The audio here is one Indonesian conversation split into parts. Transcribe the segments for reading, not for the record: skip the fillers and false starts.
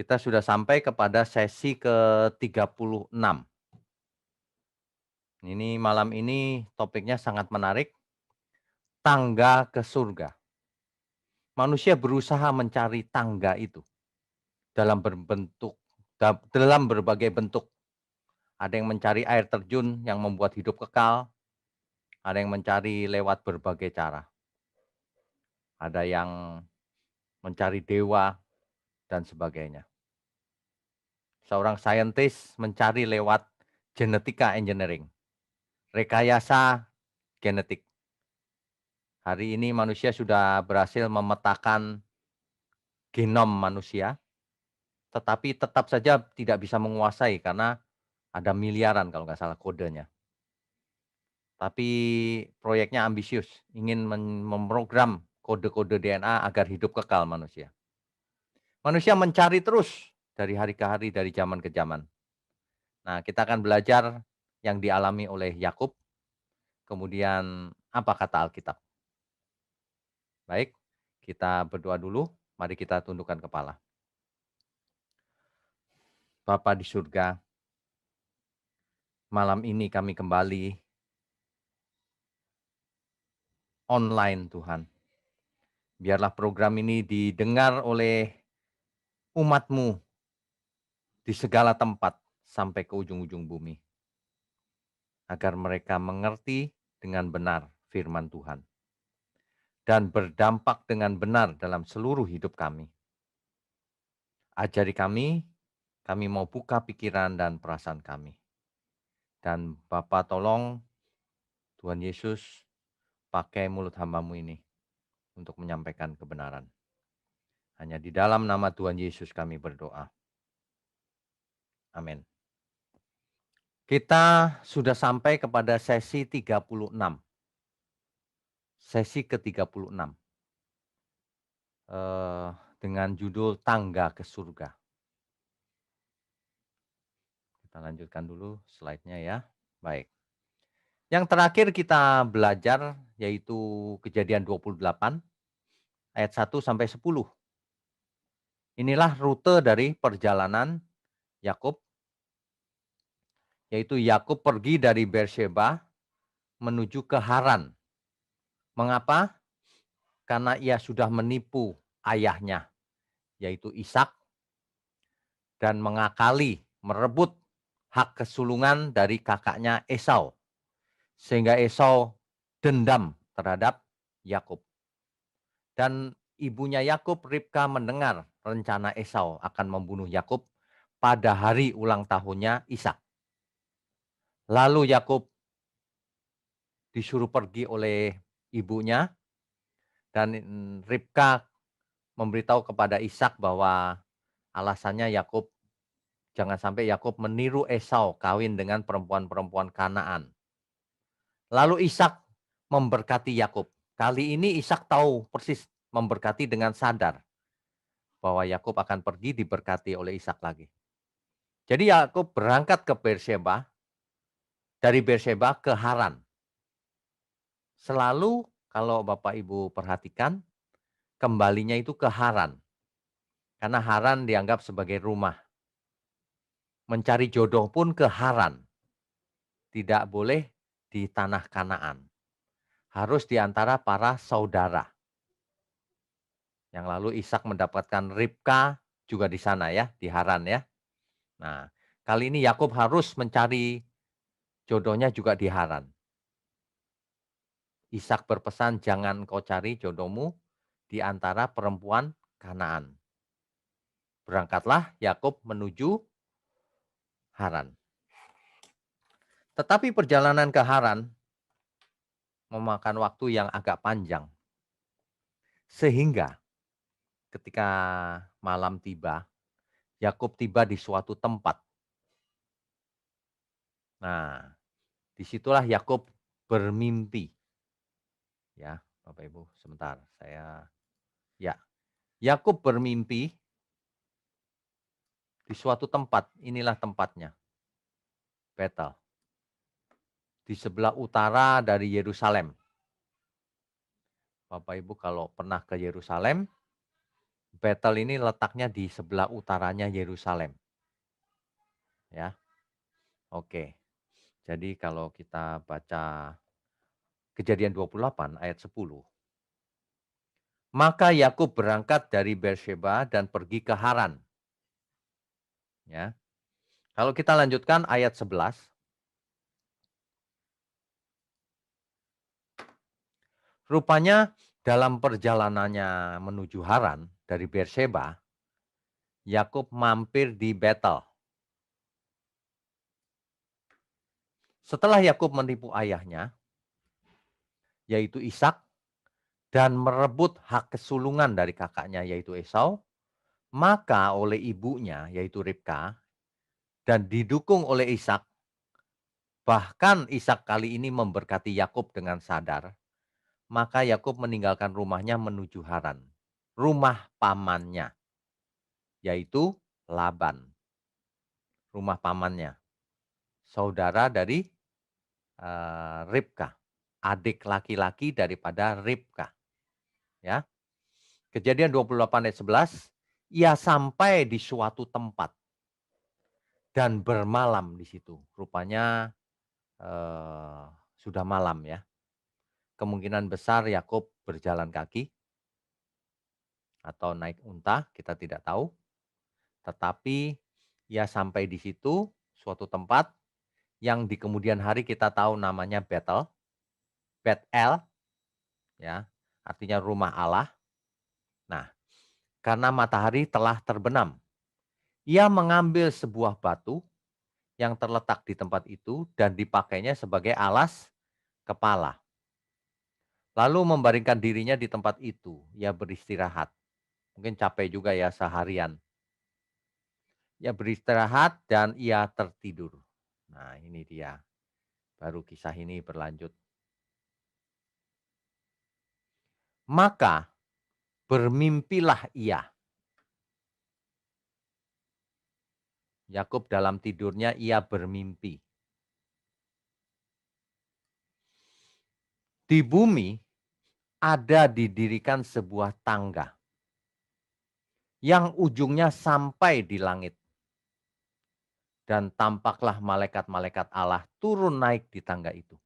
Kita sudah sampai kepada sesi ke-36. Ini malam ini topiknya sangat menarik, tangga ke surga. Manusia berusaha mencari tangga itu dalam berbagai bentuk. Ada yang mencari air terjun yang membuat hidup kekal, ada yang mencari lewat berbagai cara. Ada yang mencari dewa dan sebagainya. Seorang saintis mencari lewat genetika engineering, rekayasa genetik. Hari ini manusia sudah berhasil memetakan genom manusia, tetapi tetap saja tidak bisa menguasai karena ada miliaran kalau nggak salah kodenya. Tapi proyeknya ambisius, ingin memprogram kode-kode DNA agar hidup kekal manusia. Manusia mencari terus dari hari ke hari, dari zaman ke zaman. Nah, kita akan belajar yang dialami oleh Yakub, kemudian apa kata Alkitab. Baik, kita berdoa dulu, mari kita tundukkan kepala. Bapa di surga, malam ini kami kembali online Tuhan. Biarlah program ini didengar oleh umat-Mu di segala tempat sampai ke ujung-ujung bumi. Agar mereka mengerti dengan benar firman Tuhan. Dan berdampak dengan benar dalam seluruh hidup kami. Ajari kami mau buka pikiran dan perasaan kami. Dan Bapa tolong Tuhan Yesus pakai mulut hamba-Mu ini untuk menyampaikan kebenaran. Hanya di dalam nama Tuhan Yesus kami berdoa. Amin. Kita sudah sampai kepada sesi 36. Sesi ke-36. Dengan judul Tangga ke Surga. Kita lanjutkan dulu slide-nya ya. Baik. Yang terakhir kita belajar yaitu Kejadian 28 ayat 1 sampai 10. Inilah rute dari perjalanan Yakub, yaitu Yakub pergi dari Beersheba menuju ke Haran. Mengapa? Karena ia sudah menipu ayahnya, yaitu Ishak, dan mengakali, merebut hak kesulungan dari kakaknya Esau. Sehingga Esau dendam terhadap Yakub. Dan ibunya Yakub, Ribka, mendengar rencana Esau akan membunuh Yakub pada hari ulang tahunnya Ishak. Lalu Yakub disuruh pergi oleh ibunya, dan Ribka memberitahu kepada Ishak bahwa alasannya jangan sampai Yakub meniru Esau kawin dengan perempuan-perempuan Kanaan. Lalu Ishak memberkati Yakub. Kali ini Ishak tahu persis, memberkati dengan sadar bahwa Yakub akan pergi diberkati oleh Ishak lagi. Jadi Yakub berangkat ke Beersheba, dari Beersheba ke Haran. Selalu kalau Bapak Ibu perhatikan, kembalinya itu ke Haran. Karena Haran dianggap sebagai rumah. Mencari jodoh pun ke Haran. Tidak boleh di tanah Kanaan. Harus di antara para saudara. Yang lalu Ishak mendapatkan Ribka juga di sana ya, di Haran ya. Nah, kali ini Yakub harus mencari jodohnya juga di Haran. Ishak berpesan, jangan kau cari jodohmu di antara perempuan Kanaan. Berangkatlah Yakub menuju Haran. Tetapi perjalanan ke Haran memakan waktu yang agak panjang. Sehingga ketika malam tiba, Yakub tiba di suatu tempat. Nah, disitulah Yakub bermimpi. Ya, Bapak Ibu, sebentar. Yakub bermimpi di suatu tempat. Inilah tempatnya. Betel. Di sebelah utara dari Yerusalem. Bapak Ibu kalau pernah ke Yerusalem, Betel ini letaknya di sebelah utaranya Yerusalem, ya. Oke. Jadi kalau kita baca Kejadian 28 ayat 10, maka Yakub berangkat dari Beersheba dan pergi ke Haran, ya. Kalau kita lanjutkan ayat 11, rupanya dalam perjalanannya menuju Haran dari Beersheba, Yakub mampir di Betel. Setelah Yakub menipu ayahnya, yaitu Ishak, dan merebut hak kesulungan dari kakaknya, yaitu Esau, maka oleh ibunya, yaitu Ribka, dan didukung oleh Ishak, bahkan Ishak kali ini memberkati Yakub dengan sadar, maka Yakub meninggalkan rumahnya menuju Haran, rumah pamannya, yaitu Laban, rumah pamannya, saudara dari Ribka, adik laki-laki daripada Ribka, ya. Kejadian 28 ayat 11, ia sampai di suatu tempat dan bermalam di situ. Rupanya sudah malam, ya. Kemungkinan besar Yakub berjalan kaki atau naik unta, kita tidak tahu. Tetapi ia sampai di situ, suatu tempat yang di kemudian hari kita tahu namanya Betel, Betel, ya, artinya rumah Allah. Nah, karena matahari telah terbenam, ia mengambil sebuah batu yang terletak di tempat itu dan dipakainya sebagai alas kepala. Lalu membaringkan dirinya di tempat itu, ia beristirahat. Mungkin capek juga ya seharian. Ia beristirahat dan ia tertidur. Nah, ini dia. Baru kisah ini berlanjut. Maka bermimpilah ia. Yakub dalam tidurnya ia bermimpi. Di bumi ada didirikan sebuah tangga yang ujungnya sampai di langit. Dan tampaklah malaikat-malaikat Allah turun naik di tangga itu.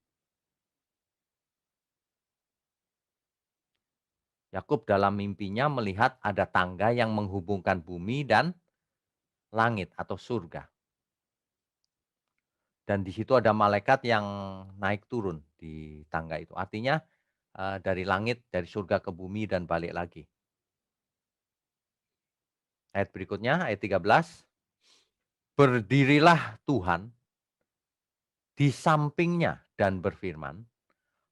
Yakub dalam mimpinya melihat ada tangga yang menghubungkan bumi dan langit atau surga. Dan di situ ada malaikat yang naik turun di tangga itu. Artinya dari langit, dari surga ke bumi dan balik lagi. Ayat berikutnya, ayat 13. Berdirilah Tuhan di sampingnya dan berfirman,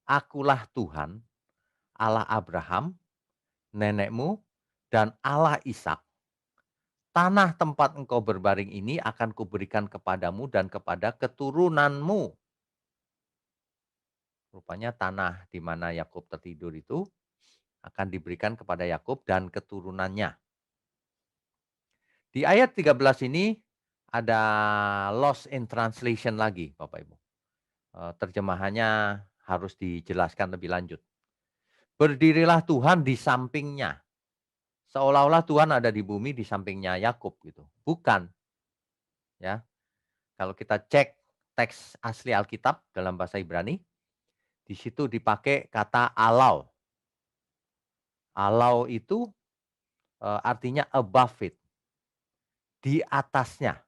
Akulah Tuhan, Allah Abraham, nenekmu, dan Allah Ishak. Tanah tempat engkau berbaring ini akan kuberikan kepadamu dan kepada keturunanmu. Rupanya tanah di mana Yakub tertidur itu akan diberikan kepada Yakub dan keturunannya. Di ayat 13 ini ada lost in translation lagi, Bapak Ibu. Terjemahannya harus dijelaskan lebih lanjut. Berdirilah Tuhan di sampingnya. Seolah-olah Tuhan ada di bumi di sampingnya Yakub gitu. Bukan, ya. Kalau kita cek teks asli Alkitab dalam bahasa Ibrani, di situ dipakai kata alau. Alau itu artinya above it, di atasnya.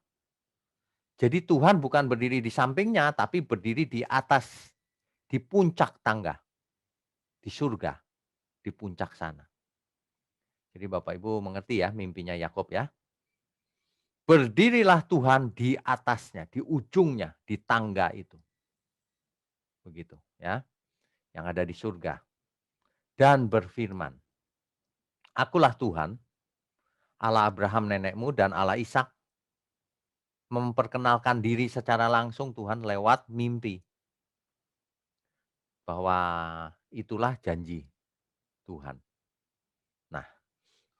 Jadi Tuhan bukan berdiri di sampingnya, tapi berdiri di atas, di puncak tangga, di surga, di puncak sana. Jadi Bapak Ibu mengerti ya mimpinya Yakub ya. Berdirilah Tuhan di atasnya, di ujungnya, di tangga itu. Begitu ya, yang ada di surga. Dan berfirman, Akulah Tuhan, Allah Abraham nenekmu dan Allah Ishak. Memperkenalkan diri secara langsung Tuhan lewat mimpi. Bahwa itulah janji Tuhan. Nah,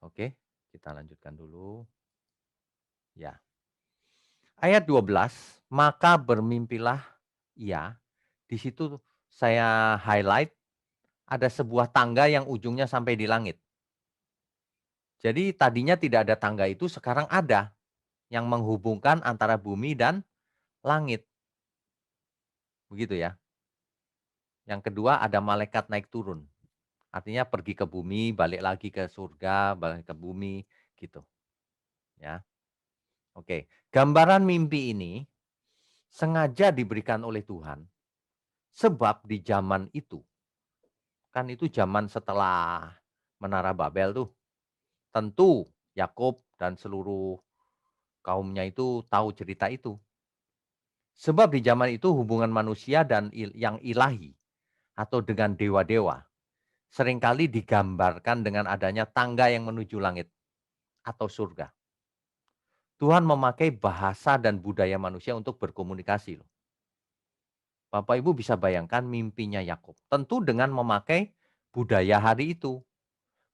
oke, kita lanjutkan dulu. Ya. Ayat 12, maka bermimpilah ia. Di situ saya highlight ada sebuah tangga yang ujungnya sampai di langit. Jadi tadinya tidak ada tangga itu sekarang ada yang menghubungkan antara bumi dan langit, begitu ya. Yang kedua ada malaikat naik turun, artinya pergi ke bumi, balik lagi ke surga, balik ke bumi, gitu ya. Oke, gambaran mimpi ini sengaja diberikan oleh Tuhan sebab di zaman itu, kan itu zaman setelah Menara Babel tuh, tentu Yakub dan seluruh kaumnya itu tahu cerita itu. Sebab di zaman itu hubungan manusia dan yang ilahi atau dengan dewa-dewa seringkali digambarkan dengan adanya tangga yang menuju langit atau surga. Tuhan memakai bahasa dan budaya manusia untuk berkomunikasi loh. Bapak Ibu bisa bayangkan mimpinya Yakub. Tentu dengan memakai budaya hari itu.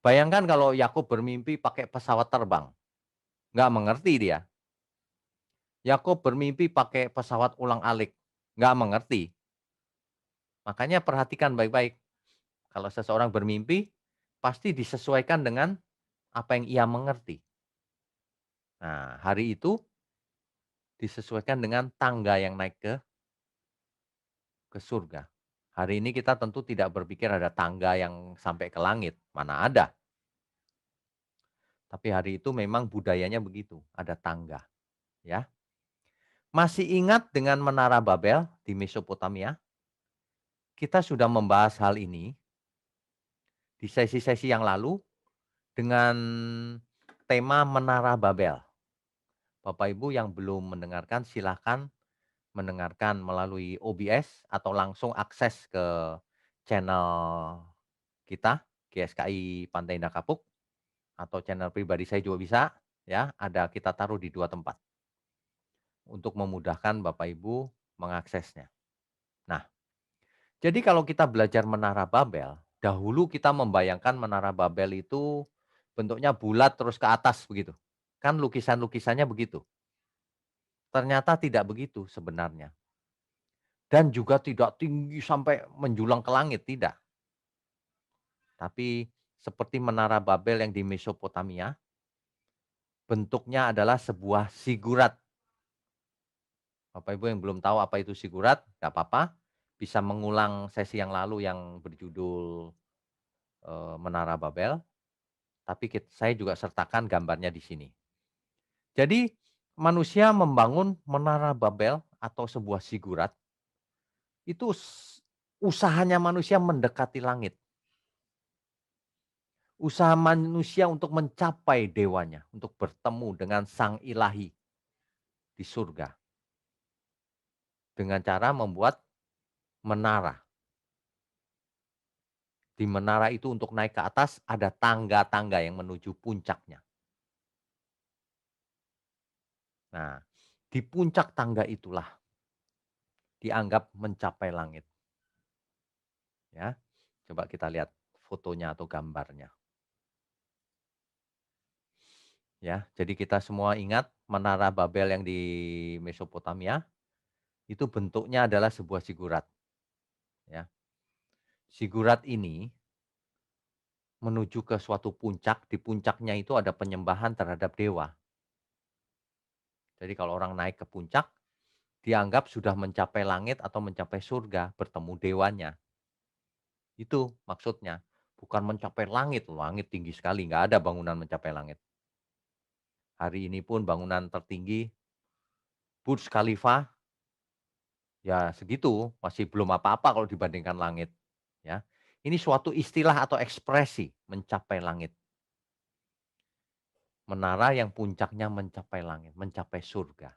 Bayangkan kalau Yakub bermimpi pakai pesawat terbang. Nggak mengerti dia. Yakub bermimpi pakai pesawat ulang-alik. Nggak mengerti. Makanya perhatikan baik-baik. Kalau seseorang bermimpi, pasti disesuaikan dengan apa yang ia mengerti. Nah, hari itu disesuaikan dengan tangga yang naik ke surga. Hari ini kita tentu tidak berpikir ada tangga yang sampai ke langit, mana ada. Tapi hari itu memang budayanya begitu, ada tangga, ya. Masih ingat dengan Menara Babel di Mesopotamia? Kita sudah membahas hal ini di sesi-sesi yang lalu dengan tema Menara Babel. Bapak Ibu yang belum mendengarkan silahkan mendengarkan melalui OBS atau langsung akses ke channel kita, GSKI Pantai Indah Kapuk, atau channel pribadi saya juga bisa, ya, ada kita taruh di 2 tempat, untuk memudahkan Bapak Ibu mengaksesnya. Nah, jadi kalau kita belajar Menara Babel, dahulu kita membayangkan Menara Babel itu bentuknya bulat terus ke atas begitu. Kan lukisan-lukisannya begitu. Ternyata tidak begitu sebenarnya. Dan juga tidak tinggi sampai menjulang ke langit, tidak. Tapi seperti Menara Babel yang di Mesopotamia, bentuknya adalah sebuah zigurat. Bapak Ibu yang belum tahu apa itu zigurat, nggak apa-apa, bisa mengulang sesi yang lalu yang berjudul, Menara Babel, tapi saya juga sertakan gambarnya di sini. Jadi manusia membangun Menara Babel atau sebuah zigurat, itu usahanya manusia mendekati langit. Usaha manusia untuk mencapai dewanya, untuk bertemu dengan sang ilahi di surga. Dengan cara membuat menara. Di menara itu untuk naik ke atas ada tangga-tangga yang menuju puncaknya. Nah, di puncak tangga itulah dianggap mencapai langit. Ya, coba kita lihat fotonya atau gambarnya. Ya, jadi kita semua ingat Menara Babel yang di Mesopotamia itu bentuknya adalah sebuah zigurat. Ya, zigurat ini menuju ke suatu puncak, di puncaknya itu ada penyembahan terhadap dewa. Jadi kalau orang naik ke puncak, dianggap sudah mencapai langit atau mencapai surga, bertemu dewanya. Itu maksudnya. Bukan mencapai langit, langit tinggi sekali, nggak ada bangunan mencapai langit. Hari ini pun bangunan tertinggi, Burj Khalifa, ya segitu, masih belum apa-apa kalau dibandingkan langit. Ya, ini suatu istilah atau ekspresi mencapai langit. Menara yang puncaknya mencapai langit, mencapai surga.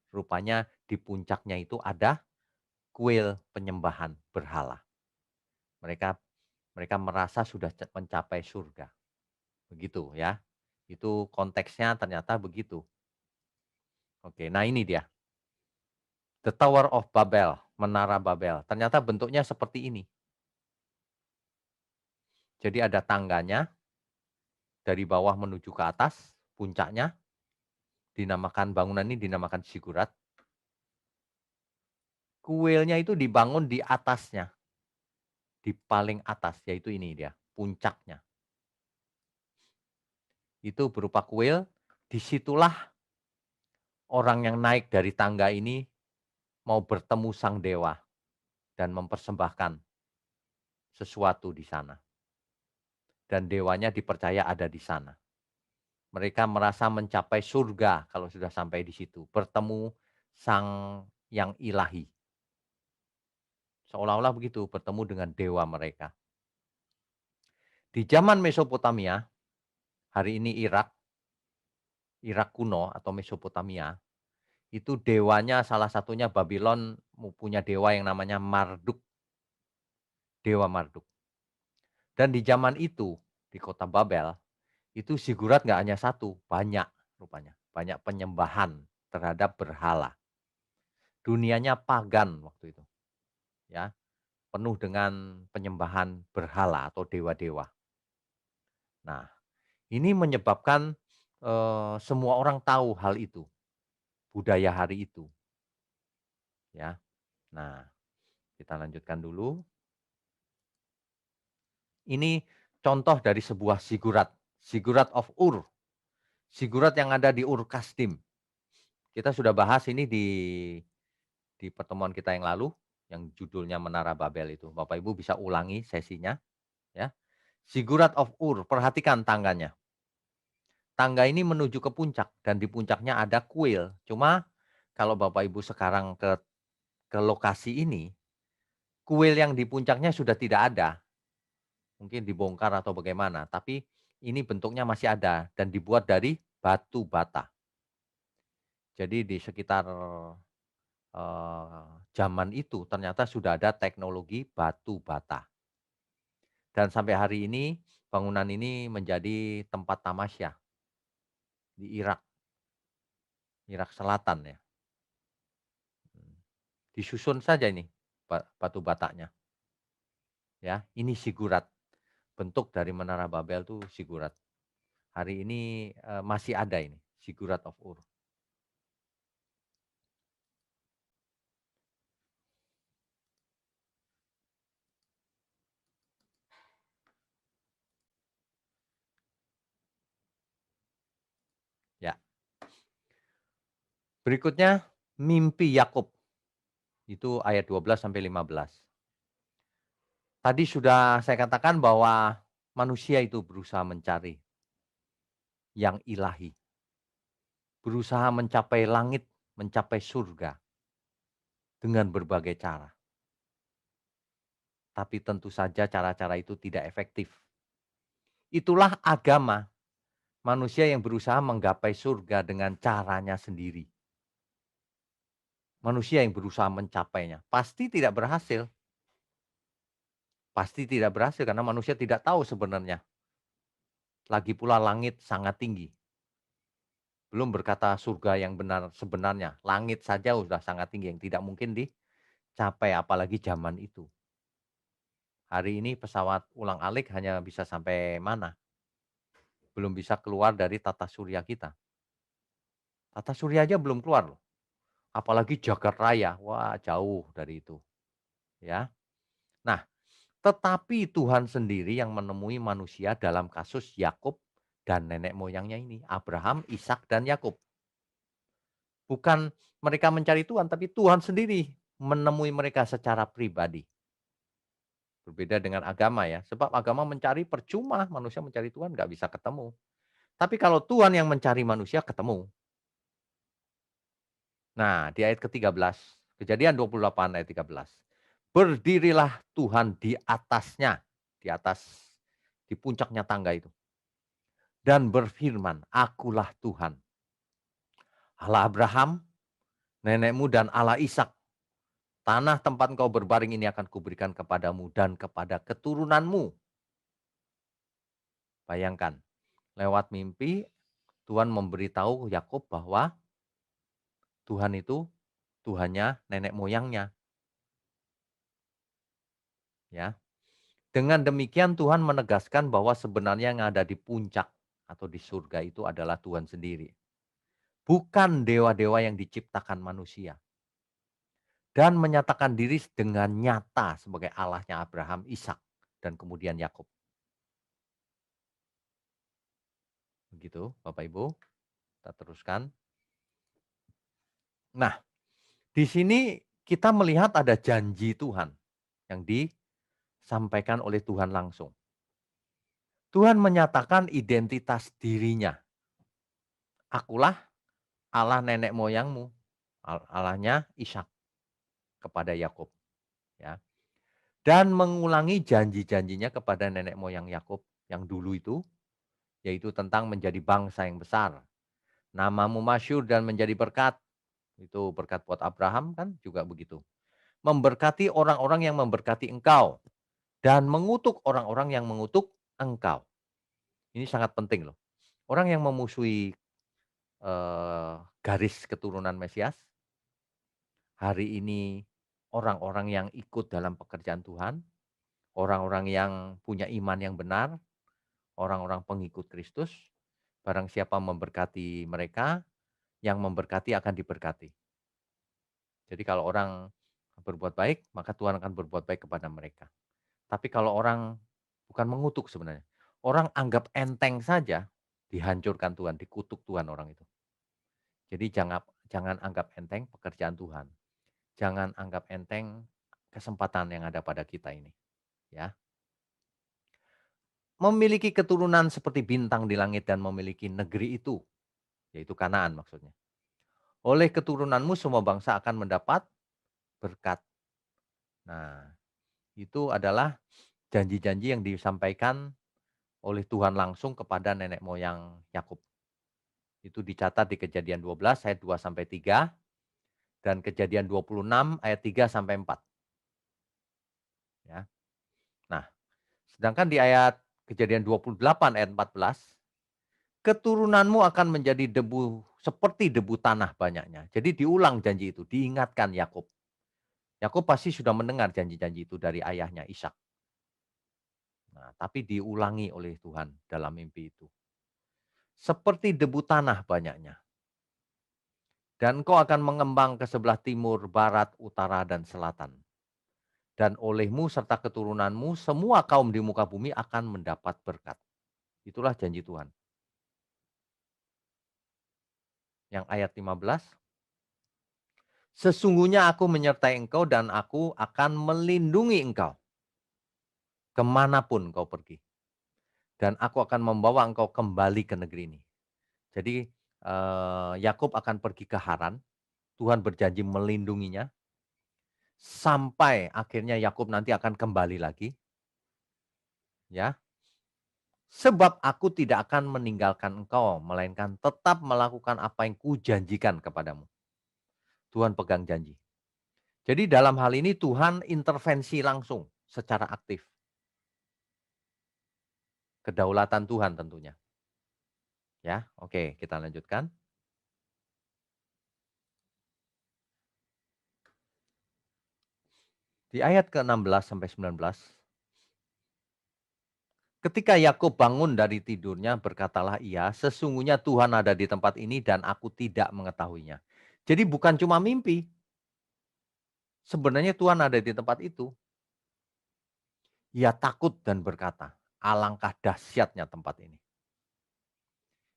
Rupanya di puncaknya itu ada kuil penyembahan berhala. Mereka mereka merasa sudah mencapai surga. Begitu ya. Itu konteksnya ternyata begitu. Oke, nah ini dia. The Tower of Babel, Menara Babel. Ternyata bentuknya seperti ini. Jadi ada tangganya dari bawah menuju ke atas, puncaknya dinamakan bangunan ini dinamakan zigurat. Kuilnya itu dibangun di atasnya, di paling atas, yaitu ini dia, puncaknya. itu berupa kuil. Disitulah orang yang naik dari tangga ini mau bertemu sang dewa dan mempersembahkan sesuatu di sana. Dan dewanya dipercaya ada di sana. Mereka merasa mencapai surga kalau sudah sampai di situ, bertemu sang yang ilahi. Seolah-olah begitu, bertemu dengan dewa mereka. Di zaman Mesopotamia, hari ini Irak, Irak kuno atau Mesopotamia, itu dewanya salah satunya Babylon punya dewa yang namanya Marduk, dewa Marduk. Dan di zaman itu, di kota Babel, itu zigurat nggak hanya satu, banyak rupanya. Banyak penyembahan terhadap berhala. Dunianya pagan waktu itu, ya, penuh dengan penyembahan berhala atau dewa-dewa. Nah, ini menyebabkan semua orang tahu hal itu, budaya hari itu, ya. Nah, kita lanjutkan dulu. Ini contoh dari sebuah zigurat, Ziggurat of Ur, zigurat yang ada di Ur Kasdim. Kita sudah bahas ini di pertemuan kita yang lalu, yang judulnya Menara Babel itu. Bapak Ibu bisa ulangi sesinya, ya. Ziggurat of Ur, perhatikan tangganya. Tangga ini menuju ke puncak dan di puncaknya ada kuil. Cuma kalau Bapak Ibu sekarang ke lokasi ini, kuil yang di puncaknya sudah tidak ada. Mungkin dibongkar atau bagaimana, tapi ini bentuknya masih ada dan dibuat dari batu bata. Jadi di sekitar zaman itu ternyata sudah ada teknologi batu bata. Dan sampai hari ini bangunan ini menjadi tempat tamasya di Irak, Irak Selatan ya. Disusun saja ini batu batanya. Ya, ini zigurat. Bentuk dari Menara Babel tuh zigurat. Hari ini masih ada ini, Ziggurat of Ur. Ya. Berikutnya mimpi Yakub. Itu ayat 12 sampai 15. Tadi sudah saya katakan bahwa manusia itu berusaha mencari yang ilahi. Berusaha mencapai langit, mencapai surga dengan berbagai cara. Tapi tentu saja cara-cara itu tidak efektif. Itulah agama, manusia yang berusaha menggapai surga dengan caranya sendiri. Manusia yang berusaha mencapainya, pasti tidak berhasil. Pasti tidak berhasil karena manusia tidak tahu sebenarnya. Lagi pula langit sangat tinggi. Belum berkata surga yang benar sebenarnya. Langit saja sudah sangat tinggi yang tidak mungkin dicapai apalagi zaman itu. Hari ini pesawat ulang-alik hanya bisa sampai mana? Belum bisa keluar dari tata surya kita. Tata surya aja belum keluar loh. Apalagi jagat raya. Wah, jauh dari itu, ya. Nah, tetapi Tuhan sendiri yang menemui manusia dalam kasus Yakub dan nenek moyangnya ini, Abraham, Ishak dan Yakub. Bukan mereka mencari Tuhan, tapi Tuhan sendiri menemui mereka secara pribadi. Berbeda dengan agama ya, sebab agama mencari percuma, manusia mencari Tuhan nggak bisa ketemu. Tapi kalau Tuhan yang mencari manusia ketemu. Nah, di ayat ke-13, Kejadian 28 ayat 13. Berdirilah Tuhan di atasnya, di atas, di puncaknya tangga itu. Dan berfirman, akulah Tuhan, Allah Abraham, nenekmu dan Allah Ishak. Tanah tempat engkau berbaring ini akan kuberikan kepadamu dan kepada keturunanmu. Bayangkan, lewat mimpi Tuhan memberitahu Yakub bahwa Tuhan itu Tuhannya nenek moyangnya, ya. Dengan demikian Tuhan menegaskan bahwa sebenarnya yang ada di puncak atau di surga itu adalah Tuhan sendiri. Bukan dewa-dewa yang diciptakan manusia. Dan menyatakan diri dengan nyata sebagai Allahnya Abraham, Ishak dan kemudian Yakub. Begitu Bapak Ibu, kita teruskan. Nah, di sini kita melihat ada janji Tuhan yang disampaikan oleh Tuhan langsung. Tuhan menyatakan identitas dirinya. Akulah Allah nenek moyangmu, Allahnya Ishak kepada Yakub, ya. Dan mengulangi janji-janjinya kepada nenek moyang Yakub yang dulu itu, yaitu tentang menjadi bangsa yang besar. Namamu masyhur dan menjadi berkat. Itu berkat buat Abraham kan juga begitu. Memberkati orang-orang yang memberkati engkau dan mengutuk orang-orang yang mengutuk engkau. Ini sangat penting loh. Orang yang memusuhi garis keturunan Mesias, hari ini orang-orang yang ikut dalam pekerjaan Tuhan, orang-orang yang punya iman yang benar, orang-orang pengikut Kristus, barang siapa memberkati mereka, yang memberkati akan diberkati. Jadi kalau orang berbuat baik, maka Tuhan akan berbuat baik kepada mereka. Tapi kalau orang bukan mengutuk sebenarnya, orang anggap enteng saja, dihancurkan Tuhan, dikutuk Tuhan orang itu. Jadi jangan anggap enteng pekerjaan Tuhan. Jangan anggap enteng kesempatan yang ada pada kita ini, ya. Memiliki keturunan seperti bintang di langit dan memiliki negeri itu, yaitu Kanaan maksudnya. Oleh keturunanmu semua bangsa akan mendapat berkat. Nah, itu adalah janji-janji yang disampaikan oleh Tuhan langsung kepada nenek moyang Yakub. Itu dicatat di Kejadian 12 ayat 2 sampai 3 dan Kejadian 26 ayat 3 sampai 4, ya. Nah, sedangkan di ayat Kejadian 28 ayat 14, keturunanmu akan menjadi debu seperti debu tanah banyaknya. Jadi diulang janji itu, diingatkan Yakub. Yakub pasti sudah mendengar janji-janji itu dari ayahnya Ishak. Nah, tapi diulangi oleh Tuhan dalam mimpi itu. Seperti debu tanah banyaknya. Dan kau akan mengembang ke sebelah timur, barat, utara, dan selatan. Dan olehmu serta keturunanmu semua kaum di muka bumi akan mendapat berkat. Itulah janji Tuhan. Yang ayat 15. Sesungguhnya aku menyertai engkau dan aku akan melindungi engkau kemanapun kau pergi. Dan aku akan membawa engkau kembali ke negeri ini. Jadi Yakub akan pergi ke Haran. Tuhan berjanji melindunginya. Sampai akhirnya Yakub nanti akan kembali lagi. Ya, sebab aku tidak akan meninggalkan engkau, melainkan tetap melakukan apa yang kujanjikan kepadamu. Tuhan pegang janji. Jadi dalam hal ini Tuhan intervensi langsung secara aktif. Kedaulatan Tuhan tentunya. Ya, oke, kita lanjutkan. Di ayat ke-16 sampai 19. Ketika Yakub bangun dari tidurnya, berkatalah ia, sesungguhnya Tuhan ada di tempat ini dan aku tidak mengetahuinya. Jadi bukan cuma mimpi. Sebenarnya Tuhan ada di tempat itu. Ia takut dan berkata, alangkah dahsyatnya tempat ini.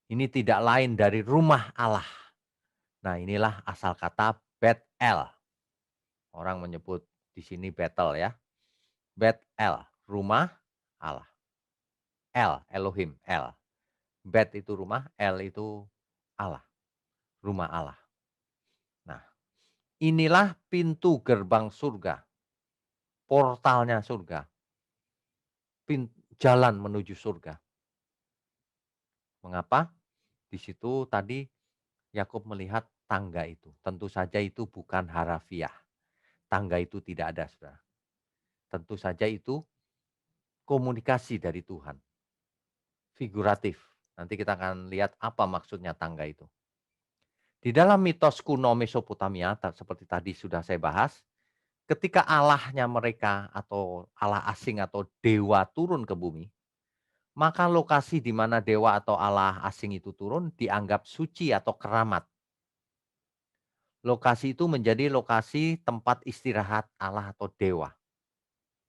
Ini tidak lain dari rumah Allah. Nah, inilah asal kata Bet-El. Orang menyebut di sini Betel ya. Bet-El, rumah Allah. El, Elohim, El. Bet itu rumah, El itu Allah, rumah Allah. Nah, inilah pintu gerbang surga, portalnya surga, jalan menuju surga. Mengapa? Di situ tadi Yakub melihat tangga itu. Tentu saja itu bukan harafiah. Tangga itu tidak ada, saudara. Tentu saja itu komunikasi dari Tuhan. Figuratif. Nanti kita akan lihat apa maksudnya tangga itu. Di dalam mitos kuno Mesopotamia, seperti tadi sudah saya bahas, ketika Allahnya mereka atau Allah asing atau dewa turun ke bumi, maka lokasi di mana dewa atau Allah asing itu turun dianggap suci atau keramat. Lokasi itu menjadi lokasi tempat istirahat Allah atau dewa.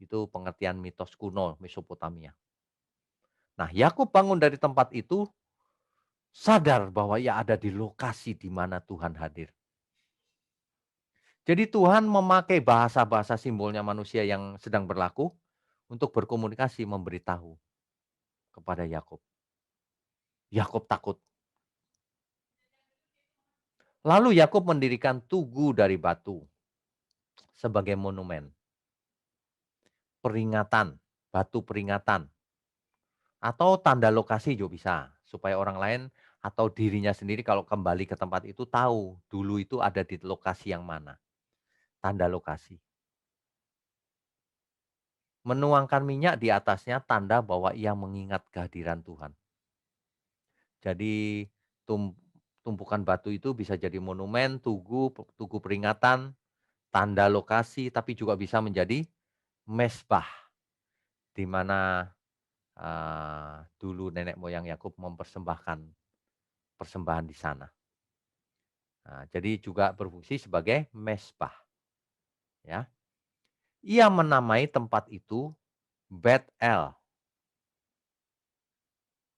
Itu pengertian mitos kuno Mesopotamia. Nah, Yakub bangun dari tempat itu sadar bahwa ia ada di lokasi di mana Tuhan hadir. Jadi Tuhan memakai bahasa-bahasa simbolnya manusia yang sedang berlaku untuk berkomunikasi memberitahu kepada Yakub. Yakub takut. Lalu Yakub mendirikan tugu dari batu sebagai monumen, peringatan, batu peringatan, atau tanda lokasi juga bisa. Supaya orang lain atau dirinya sendiri kalau kembali ke tempat itu tahu dulu itu ada di lokasi yang mana. Tanda lokasi. Menuangkan minyak di atasnya tanda bahwa ia mengingat kehadiran Tuhan. Jadi tum tumpukan batu itu bisa jadi monumen, tugu peringatan, tanda lokasi, tapi juga bisa menjadi mezbah, di mana, dulu nenek moyang Yakub mempersembahkan persembahan di sana. Nah, jadi juga berfungsi sebagai mezbah, ya. Ia menamai tempat itu Bet-El,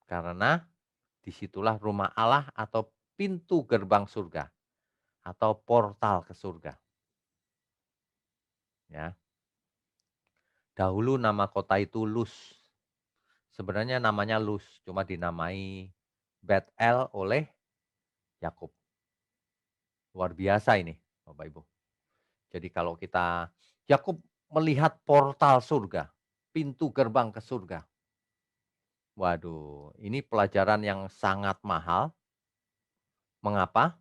karena disitulah rumah Allah atau pintu gerbang surga, atau portal ke surga, ya. Dahulu nama kota itu Luz. Sebenarnya namanya Luz, cuma dinamai Bet-El oleh Yakub. Luar biasa ini, Bapak Ibu. Jadi kalau kita Yakub melihat portal surga, pintu gerbang ke surga. Waduh, ini pelajaran yang sangat mahal. Mengapa?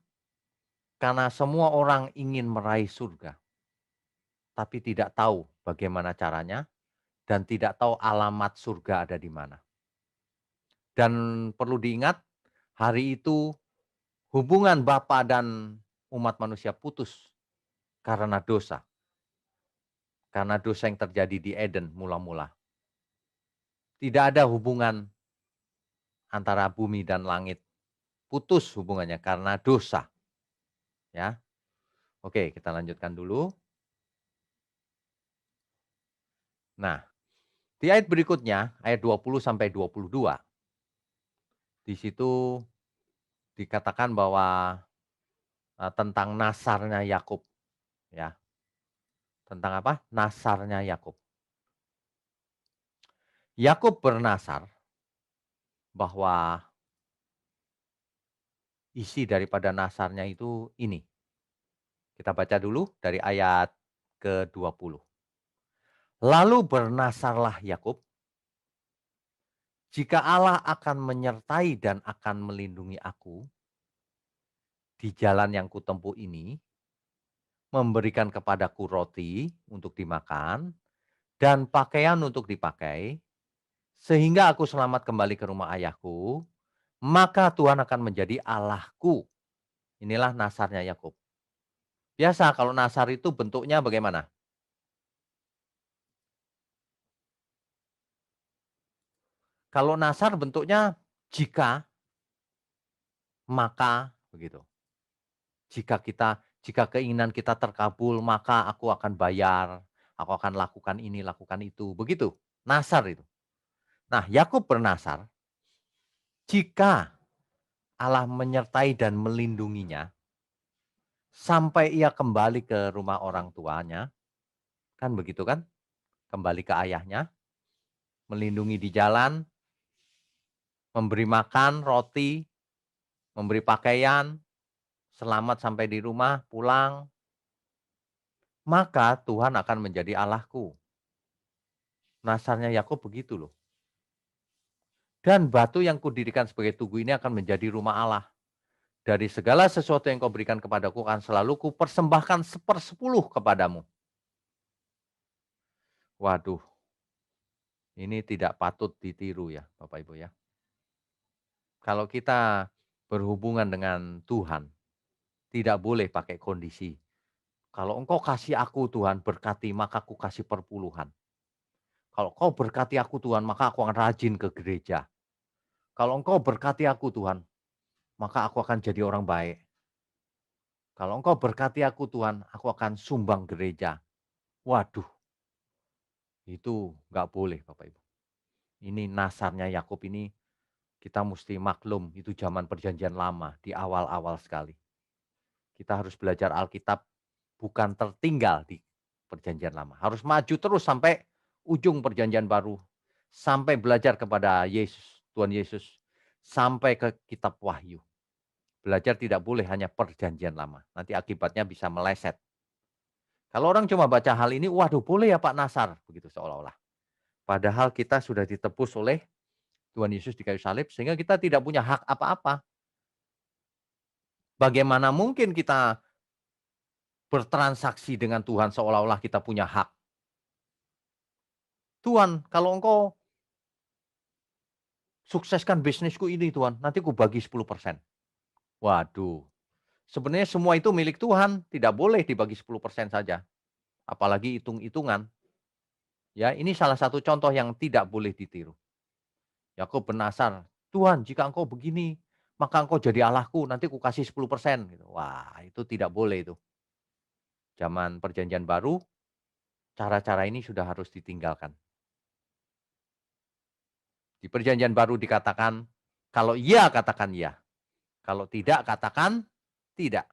Karena semua orang ingin meraih surga, tapi tidak tahu bagaimana caranya dan tidak tahu alamat surga ada di mana. Dan perlu diingat, hari itu hubungan Bapa dan umat manusia putus karena dosa. Karena dosa yang terjadi di Eden mula-mula. Tidak ada hubungan antara bumi dan langit. Putus hubungannya karena dosa. Ya. Oke, kita lanjutkan dulu. Nah, di ayat berikutnya, ayat 20 sampai 22. Di situ dikatakan bahwa tentang nasarnya Yakub, ya. Tentang apa? Nasarnya Yakub. Yakub bernasar bahwa isi daripada nasarnya itu ini. Kita baca dulu dari ayat ke-20. Lalu bernasarlah Yakub, jika Allah akan menyertai dan akan melindungi aku di jalan yang kutempuh ini, memberikan kepadaku roti untuk dimakan dan pakaian untuk dipakai, sehingga aku selamat kembali ke rumah ayahku, maka Tuhan akan menjadi Allahku. Inilah nasarnya Yakub. Biasa kalau nasar itu bentuknya bagaimana? Kalau nasar bentuknya jika, maka, begitu. Jika keinginan kita terkabul, maka aku akan bayar, aku akan lakukan ini, lakukan itu, begitu. Nasar itu. Nah, Yakub bernasar, jika Allah menyertai dan melindunginya sampai ia kembali ke rumah orang tuanya, kan begitu kan? Kembali ke ayahnya, melindungi di jalan, memberi makan roti, memberi pakaian, selamat sampai di rumah, pulang, maka Tuhan akan menjadi Allahku. Nasarnya Yakub begitu loh. Dan batu yang kudirikan sebagai tugu ini akan menjadi rumah Allah. Dari segala sesuatu yang kau berikan kepadaku akan selalu kupersembahkan 1/10 kepadamu. Waduh, ini tidak patut ditiru ya Bapak Ibu ya. Kalau kita berhubungan dengan Tuhan, tidak boleh pakai kondisi. Kalau engkau kasih aku Tuhan berkati, maka aku kasih perpuluhan. Kalau kau berkati aku Tuhan, maka aku akan rajin ke gereja. Kalau engkau berkati aku Tuhan, maka aku akan jadi orang baik. Kalau engkau berkati aku Tuhan, aku akan sumbang gereja. Waduh, itu nggak boleh Bapak Ibu. Ini nasarnya Yakub ini Kita mesti maklum itu zaman perjanjian lama, di awal-awal sekali. Kita harus belajar Alkitab bukan tertinggal di perjanjian lama. Harus maju terus sampai ujung perjanjian baru. Sampai belajar kepada Yesus, Tuhan Yesus. Sampai ke kitab Wahyu. Belajar tidak boleh hanya perjanjian lama. Nanti akibatnya bisa meleset. Kalau orang cuma baca hal ini, waduh boleh ya Pak Nasar. Begitu seolah-olah. Padahal kita sudah ditebus oleh Tuhan Yesus di kayu salib. Sehingga kita tidak punya hak apa-apa. Bagaimana mungkin kita bertransaksi dengan Tuhan seolah-olah kita punya hak. Tuhan, kalau engkau sukseskan bisnisku ini Tuhan, nanti ku bagi 10%. Waduh, sebenarnya semua itu milik Tuhan, tidak boleh dibagi 10% saja. Apalagi hitung-hitungan. Ya, ini salah satu contoh yang tidak boleh ditiru. Yakub bernasar, Tuhan jika engkau begini, maka engkau jadi Allahku, nanti ku kasih 10%. Gitu. Wah, itu tidak boleh itu. Zaman perjanjian baru, cara-cara ini sudah harus ditinggalkan. Di perjanjian baru dikatakan, kalau iya katakan iya. Kalau tidak katakan tidak.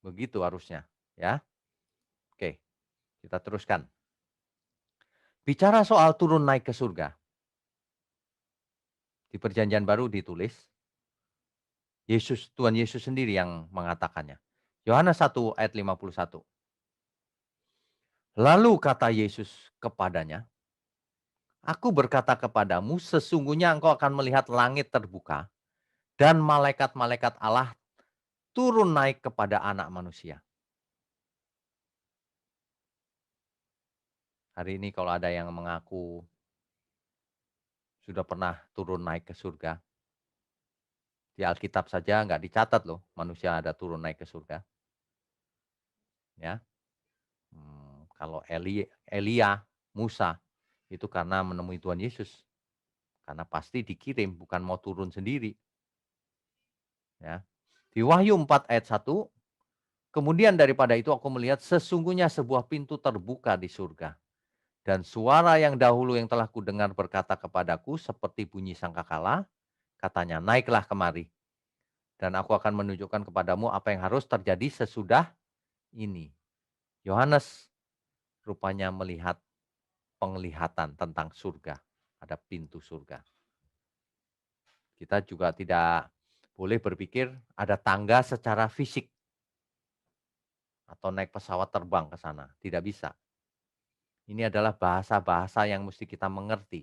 Begitu harusnya, ya. Oke, kita teruskan. Bicara soal turun naik ke surga. Di perjanjian baru ditulis, Tuhan Yesus sendiri yang mengatakannya. Yohanes 1 ayat 51. Lalu kata Yesus kepadanya, Aku berkata kepadamu, sesungguhnya engkau akan melihat langit terbuka dan malaikat-malaikat Allah turun naik kepada anak manusia. Hari ini kalau ada yang mengaku sudah pernah turun naik ke surga, di Alkitab saja nggak dicatat loh manusia ada turun naik ke surga. Ya, kalau Elia, Musa itu karena menemui Tuhan Yesus, karena pasti dikirim bukan mau turun sendiri. Ya, di Wahyu 4 ayat 1, kemudian daripada itu aku melihat sesungguhnya sebuah pintu terbuka di surga. Dan suara yang dahulu yang telah kudengar berkata kepadaku seperti bunyi sangkakala, katanya, naiklah kemari. Dan aku akan menunjukkan kepadamu apa yang harus terjadi sesudah ini. Yohanes rupanya melihat penglihatan tentang surga. Ada pintu surga. Kita juga tidak boleh berpikir ada tangga secara fisik. Atau naik pesawat terbang ke sana. Tidak bisa. Ini adalah bahasa-bahasa yang mesti kita mengerti.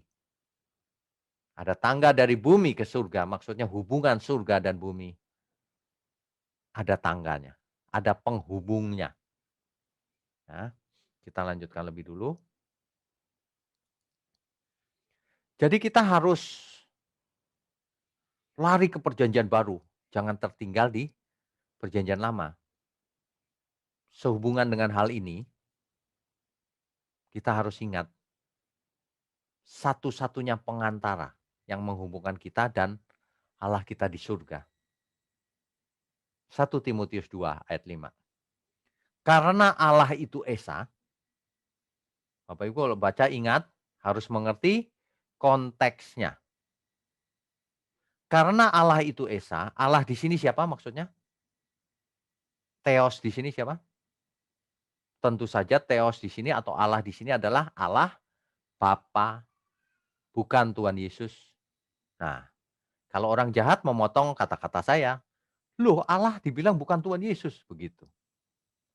Ada tangga dari bumi ke surga, maksudnya hubungan surga dan bumi. Ada tangganya, ada penghubungnya. Nah, kita lanjutkan lebih dulu. Jadi kita harus lari ke perjanjian baru, jangan tertinggal di perjanjian lama. Sehubungan dengan hal ini, kita harus ingat satu-satunya pengantara yang menghubungkan kita dan Allah kita di surga. 1 Timotius 2 ayat 5. Karena Allah itu Esa, Bapak Ibu kalau baca ingat harus mengerti konteksnya. Karena Allah itu Esa, Allah di sini siapa maksudnya? Theos di sini siapa? Tentu saja Theos di sini atau Allah di sini adalah Allah Bapa, bukan Tuhan Yesus. Nah, kalau orang jahat memotong kata-kata saya, loh Allah dibilang bukan Tuhan Yesus, begitu.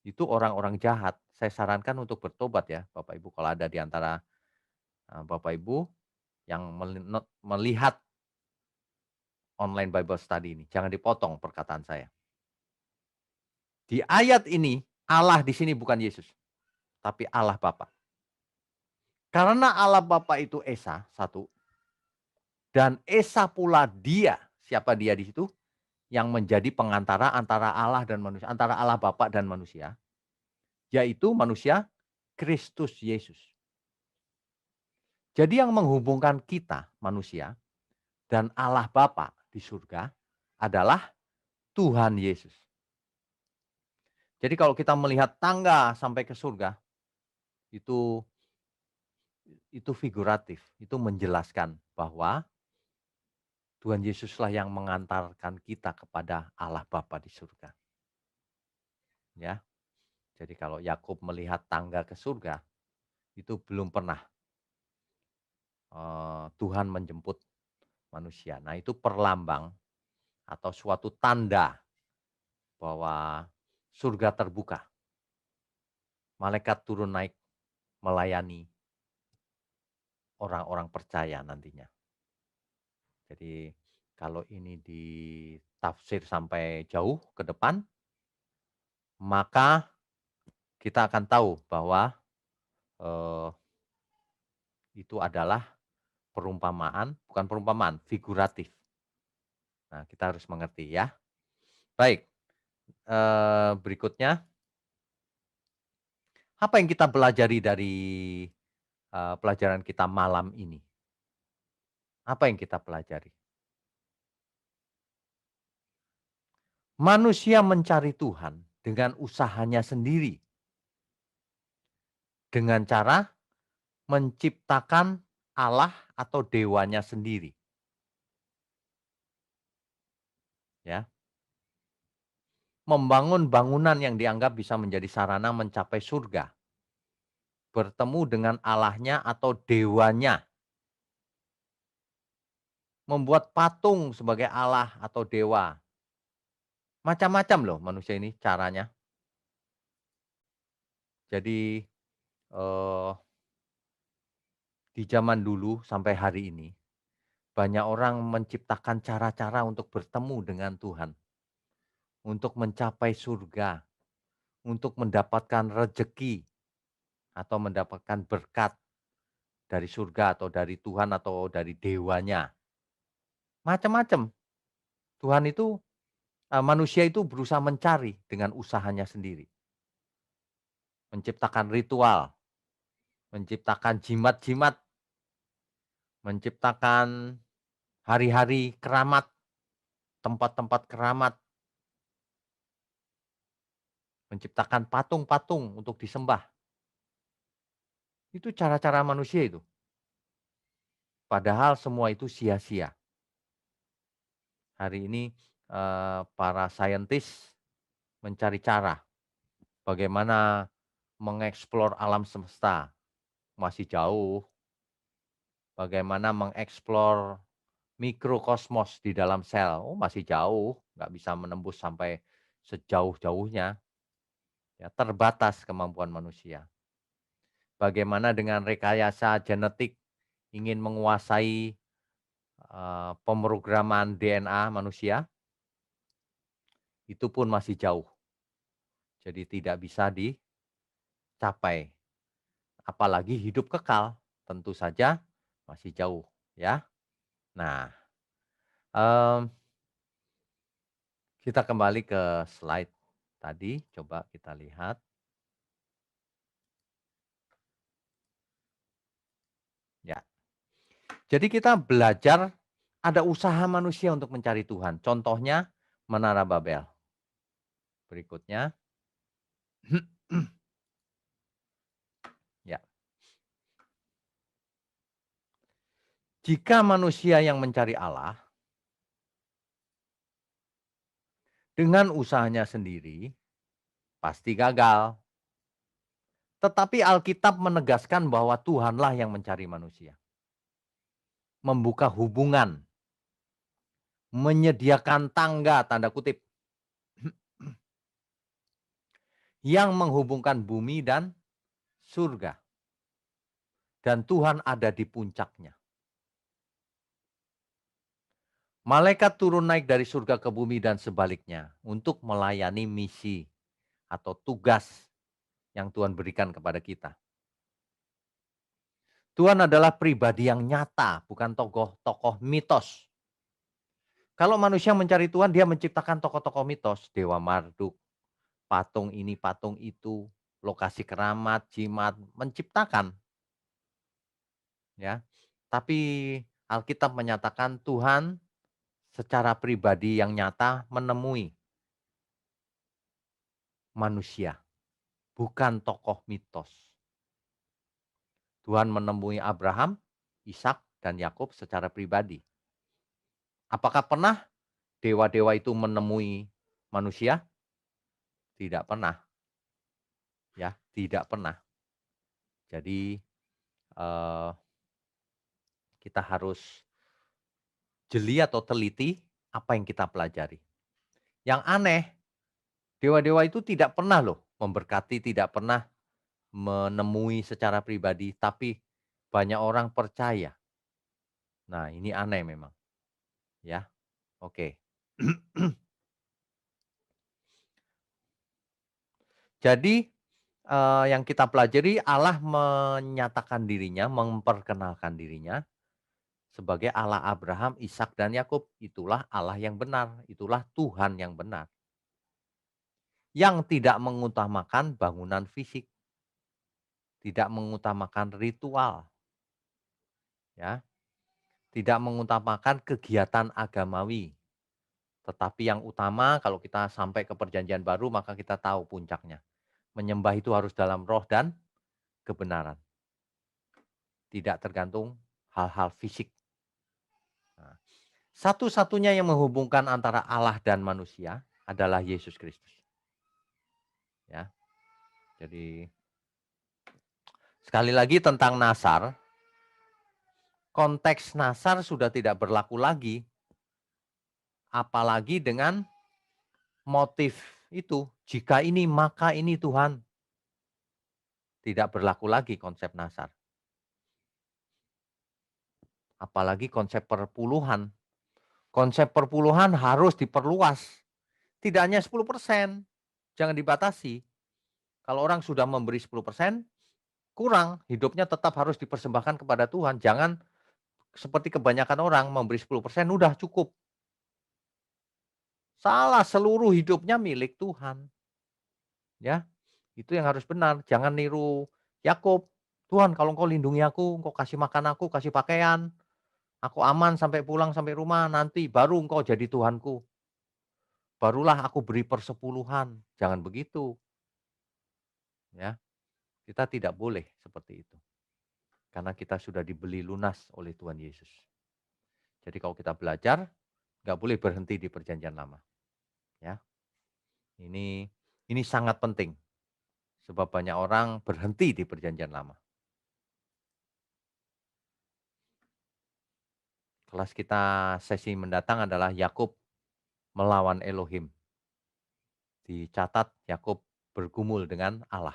Itu orang-orang jahat. Saya sarankan untuk bertobat ya Bapak Ibu kalau ada di antara Bapak Ibu yang melihat online Bible study ini. Jangan dipotong perkataan saya. Di ayat ini Allah di sini bukan Yesus, tapi Allah Bapa. Karena Allah Bapa itu Esa, satu. Dan Esa pula dia, siapa dia di situ? Yang menjadi pengantara antara Allah dan manusia, antara Allah Bapa dan manusia. Yaitu manusia Kristus Yesus. Jadi yang menghubungkan kita manusia dan Allah Bapa di surga adalah Tuhan Yesus. Jadi kalau kita melihat tangga sampai ke surga, itu figuratif, itu menjelaskan bahwa Tuhan Yesuslah yang mengantarkan kita kepada Allah Bapa di surga. Ya, jadi kalau Yakub melihat tangga ke surga, itu belum pernah Tuhan menjemput manusia. Nah, itu perlambang atau suatu tanda bahwa surga terbuka. Malaikat turun naik melayani orang-orang percaya nantinya. Jadi kalau ini ditafsir sampai jauh ke depan, maka kita akan tahu bahwa eh, itu adalah perumpamaan, bukan perumpamaan, figuratif. Nah, kita harus mengerti ya. Baik, berikutnya apa yang kita pelajari dari pelajaran kita malam ini? Apa yang kita pelajari? Manusia mencari Tuhan dengan usahanya sendiri, dengan cara menciptakan Allah atau dewanya sendiri, ya. Membangun bangunan yang dianggap bisa menjadi sarana mencapai surga, bertemu dengan Allahnya atau dewanya, membuat patung sebagai Allah atau dewa. Macam-macam loh manusia ini caranya. Jadi, eee, di zaman dulu sampai hari ini, banyak orang menciptakan cara-cara untuk bertemu dengan Tuhan, untuk mencapai surga, untuk mendapatkan rejeki atau mendapatkan berkat dari surga atau dari Tuhan atau dari dewanya. Macam-macam. Tuhan itu manusia itu berusaha mencari dengan usahanya sendiri. Menciptakan ritual, menciptakan jimat-jimat, menciptakan hari-hari keramat, tempat-tempat keramat, menciptakan patung-patung untuk disembah. Itu cara-cara manusia itu. Padahal semua itu sia-sia. Hari ini para saintis mencari cara bagaimana mengeksplor alam semesta. Masih jauh. Bagaimana mengeksplor mikrokosmos di dalam sel, oh masih jauh, nggak bisa menembus sampai sejauh-jauhnya, ya terbatas kemampuan manusia. Bagaimana dengan rekayasa genetik ingin menguasai, pemrograman DNA manusia, itu pun masih jauh. Jadi tidak bisa dicapai, apalagi hidup kekal, tentu saja masih jauh ya. Nah, mmm, kita kembali ke slide tadi, coba kita lihat. Ya, jadi kita belajar ada usaha manusia untuk mencari Tuhan. Contohnya Menara Babel. Berikutnya, ya. Jika manusia yang mencari Allah dengan usahanya sendiri, pasti gagal. Tetapi Alkitab menegaskan bahwa Tuhanlah yang mencari manusia. Membuka hubungan, menyediakan tangga, tanda kutip, yang menghubungkan bumi dan surga. Dan Tuhan ada di puncaknya. Malaikat turun naik dari surga ke bumi dan sebaliknya untuk melayani misi atau tugas yang Tuhan berikan kepada kita. Tuhan adalah pribadi yang nyata, bukan tokoh-tokoh mitos. Kalau manusia mencari Tuhan, dia menciptakan tokoh-tokoh mitos, Dewa Marduk, patung ini, patung itu, lokasi keramat, jimat, menciptakan, ya. Tapi Alkitab menyatakan Tuhan secara pribadi yang nyata menemui manusia, bukan tokoh mitos. Tuhan menemui Abraham, Ishak, dan Yakub secara pribadi. Apakah pernah dewa-dewa itu menemui manusia? Tidak pernah, ya, tidak pernah. Jadi, eee, kita harus jeli atau teliti apa yang kita pelajari. Yang aneh, dewa-dewa itu tidak pernah loh memberkati, tidak pernah menemui secara pribadi, tapi banyak orang percaya. Nah, ini aneh memang, ya. Oke. Jadi, yang kita pelajari Allah menyatakan dirinya, memperkenalkan dirinya sebagai Allah Abraham, Ishak dan Yakub. Itulah Allah yang benar, itulah Tuhan yang benar. Yang tidak mengutamakan bangunan fisik, tidak mengutamakan ritual, ya, tidak mengutamakan kegiatan agamawi. Tetapi yang utama kalau kita sampai ke perjanjian baru maka kita tahu puncaknya. Menyembah itu harus dalam roh dan kebenaran. Tidak tergantung hal-hal fisik. Nah, satu-satunya yang menghubungkan antara Allah dan manusia adalah Yesus Kristus. Ya, jadi sekali lagi tentang nasar, konteks nasar sudah tidak berlaku lagi, apalagi dengan motif itu, jika ini maka ini Tuhan. Tidak berlaku lagi konsep nasar. Apalagi konsep perpuluhan. Konsep perpuluhan harus diperluas. Tidak hanya 10%, jangan dibatasi. Kalau orang sudah memberi 10%, kurang, hidupnya tetap harus dipersembahkan kepada Tuhan. Jangan seperti kebanyakan orang memberi 10% udah cukup. Salah, seluruh hidupnya milik Tuhan. Ya, itu yang harus benar. Jangan niru Yakub. Tuhan, kalau Engkau lindungi aku, Engkau kasih makan aku, kasih pakaian, aku aman sampai pulang sampai rumah, nanti baru Engkau jadi Tuhanku. Barulah aku beri persepuluhan. Jangan begitu, ya. Kita tidak boleh seperti itu. Karena kita sudah dibeli lunas oleh Tuhan Yesus. Jadi kalau kita belajar, nggak boleh berhenti di perjanjian lama. Ya, ini sangat penting. Sebab banyak orang berhenti di perjanjian lama. Kelas kita sesi mendatang adalah Yakub melawan Elohim. Dicatat Yakub bergumul dengan Allah.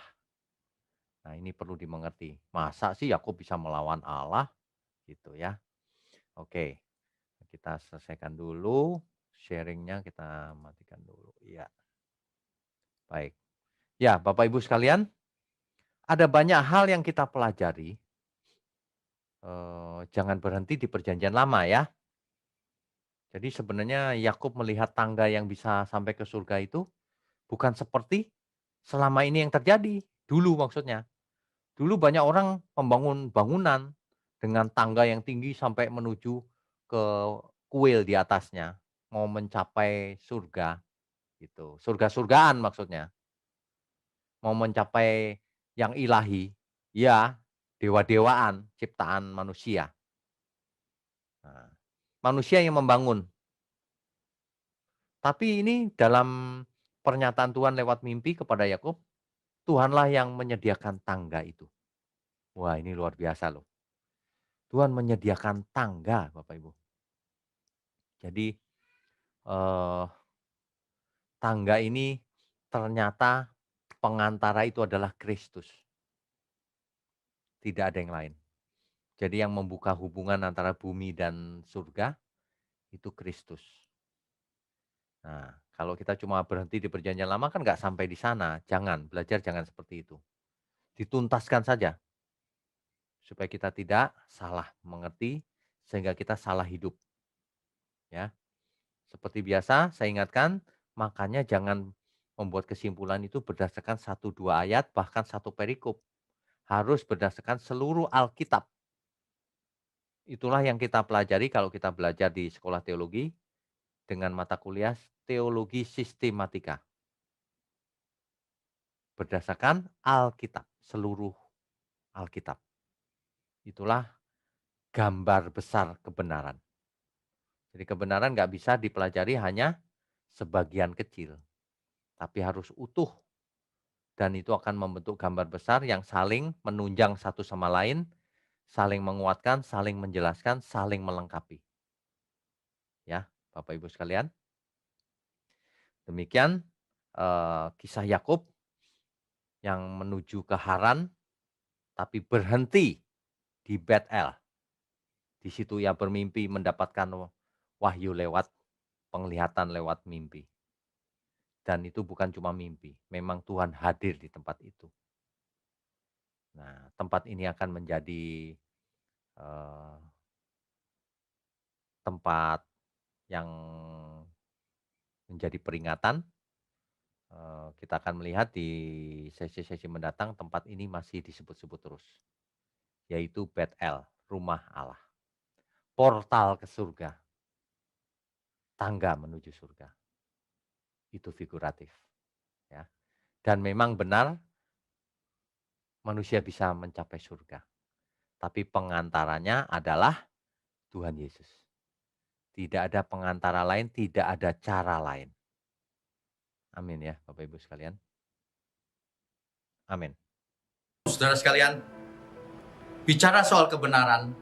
Nah, ini perlu dimengerti. Masa sih Yakub bisa melawan Allah? Gitu ya. Oke, kita selesaikan dulu sharingnya, kita matikan dulu. Iya, baik. Ya, Bapak Ibu sekalian, ada banyak hal yang kita pelajari. Jangan berhenti di perjanjian lama ya. Jadi sebenarnya Yakub melihat tangga yang bisa sampai ke surga itu bukan seperti selama ini yang terjadi. Dulu maksudnya. Dulu banyak orang membangun bangunan dengan tangga yang tinggi sampai menuju ke kuil di atasnya, mau mencapai surga gitu. Surga-surgaan maksudnya, mau mencapai yang ilahi, ya dewa-dewaan ciptaan manusia. Nah, manusia yang membangun. Tapi ini dalam pernyataan Tuhan lewat mimpi kepada Yakub, Tuhanlah yang menyediakan tangga itu. Wah, ini luar biasa loh. Tuhan menyediakan tangga, Bapak Ibu. Jadi eh, tangga ini ternyata pengantara itu adalah Kristus. Tidak ada yang lain. Jadi yang membuka hubungan antara bumi dan surga itu Kristus. Nah, kalau kita cuma berhenti di perjanjian lama kan nggak sampai di sana. Jangan, belajar jangan seperti itu. Dituntaskan saja supaya kita tidak salah mengerti sehingga kita salah hidup. Ya, seperti biasa saya ingatkan, makanya jangan membuat kesimpulan itu berdasarkan satu dua ayat bahkan satu perikop. Harus berdasarkan seluruh Alkitab. Itulah yang kita pelajari kalau kita belajar di sekolah teologi dengan mata kuliah teologi sistematika. Berdasarkan Alkitab, seluruh Alkitab. Itulah gambar besar kebenaran. Jadi kebenaran nggak bisa dipelajari hanya sebagian kecil, tapi harus utuh. Dan itu akan membentuk gambar besar yang saling menunjang satu sama lain, saling menguatkan, saling menjelaskan, saling melengkapi. Ya, Bapak Ibu sekalian. Demikian kisah Yakub yang menuju ke Haran, tapi berhenti di Betel. Di situ ia bermimpi mendapatkan wahyu lewat penglihatan lewat mimpi. Dan itu bukan cuma mimpi, memang Tuhan hadir di tempat itu. Nah, tempat ini akan menjadi tempat yang menjadi peringatan. Kita akan melihat di sesi-sesi mendatang tempat ini masih disebut-sebut terus, yaitu Betel, rumah Allah, portal ke surga, tangga menuju surga. Itu figuratif, ya. Dan memang benar manusia bisa mencapai surga, tapi pengantaranya adalah Tuhan Yesus. Tidak ada pengantara lain, tidak ada cara lain. Amin ya Bapak Ibu sekalian. Amin. Saudara sekalian, bicara soal kebenaran,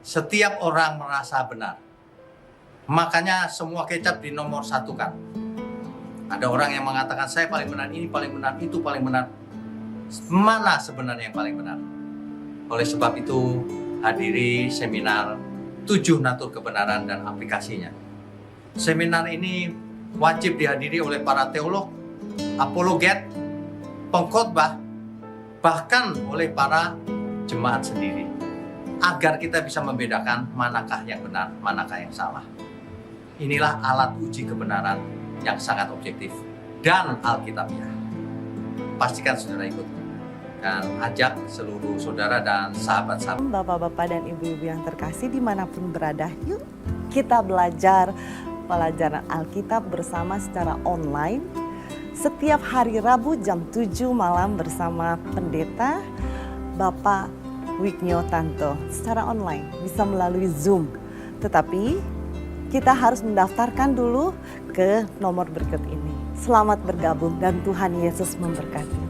setiap orang merasa benar. Makanya semua kecap dinomor satukan. Ada orang yang mengatakan saya paling benar, ini paling benar, itu paling benar. Mana sebenarnya yang paling benar? Oleh sebab itu, hadiri seminar 7 natur kebenaran dan aplikasinya. Seminar ini wajib dihadiri oleh para teolog, apologet, pengkhotbah, bahkan oleh para jemaat sendiri. Agar kita bisa membedakan manakah yang benar, manakah yang salah. Inilah alat uji kebenaran yang sangat objektif dan alkitabiah. Pastikan saudara ikut dan ajak seluruh saudara dan sahabat-sahabat. Bapak-bapak dan ibu-ibu yang terkasih dimanapun berada, yuk kita belajar pelajaran Alkitab bersama secara online. Setiap hari Rabu jam 7 malam bersama pendeta Bapak Wignio Tanto secara online, bisa melalui Zoom. Tetapi kita harus mendaftarkan dulu ke nomor berikut ini. Selamat bergabung dan Tuhan Yesus memberkati.